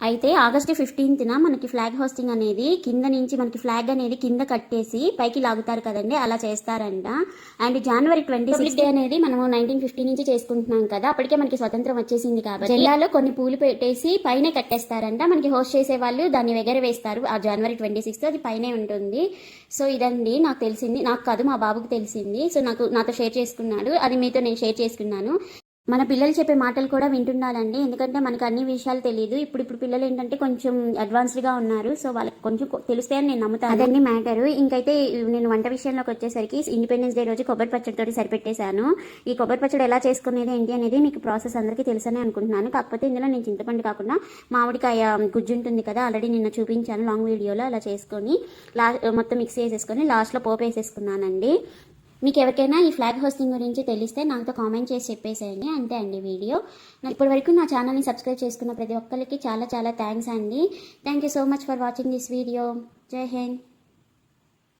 అయితే ఆగస్టు 15న మనకి flag hosting అనేది కింద నుంచి మనకి ఫ్లాగ్ అనేది కింద కట్టేసి పైకి లాగుతారు కదండి, అలా చేస్తారంట. అండ్ జనవరి 26 డే అనేది మనము 1950 నుంచి చేసుకుంటున్నాం కదా, అప్పటికే మనకి స్వతంత్రం వచ్చేసింది కాబట్టి జిల్లాలో కొన్ని పూలు పెట్టేసి పైన కట్టేస్తారంట. మనకి హోస్ట్ చేసే వాళ్ళు దాన్ని ఎగరవేస్తారు ఆ జనవరి 26 అది పైనే ఉంటుంది. సో ఇదండి నాకు తెలిసింది, నాకు కాదు మా బాబుకు తెలిసింది. సో నాతో షేర్ చేసుకున్నాడు, అది మీతో నేను షేర్ చేసుకున్నాను. మన పిల్లలు చెప్పే మాటలు కూడా వింటుండాలండి, ఎందుకంటే మనకు అన్ని విషయాలు తెలియదు. ఇప్పుడు పిల్లలు ఏంటంటే కొంచెం అడ్వాన్స్డ్గా ఉన్నారు, సో వాళ్ళకి కొంచెం తెలుస్తాయని నేను నమ్ముతాను. అదండి మ్యాటర్. ఇంకైతే నేను వంట విషయంలోకి వచ్చేసరికి ఇండిపెండెన్స్ డే రోజు కొబ్బరి పచ్చడితోటి సరిపెట్టేశాను. ఈ కొబ్బరి పచ్చడి ఎలా చేసుకునేది ఏంటి అనేది మీకు ప్రాసెస్ అందరికీ తెలుసనే అనుకుంటున్నాను. కాకపోతే ఇందులో నేను చింతపండు కాకుండా మామిడికాయ గుజ్జు ఉంటుంది కదా, ఆల్రెడీ నిన్న చూపించాను లాంగ్ వీడియోలో. అలా చేసుకొని మొత్తం మిక్స్ చేసేసుకొని లాస్ట్లో పోపు వేసేసుకున్నానండి. మీకు ఎవరికైనా ఈ ఫ్లాగ్ హోస్టింగ్ గురించి తెలిస్తే నాతో కామెంట్ చేసి చెప్పేసేయండి. అంతే అండి వీడియో. ఇప్పటి వరకు నా ఛానల్ని సబ్స్క్రైబ్ చేసుకున్న ప్రతి ఒక్కరికి చాలా చాలా థ్యాంక్స్ అండి. Thank you so much for watching this video. జై హింద్.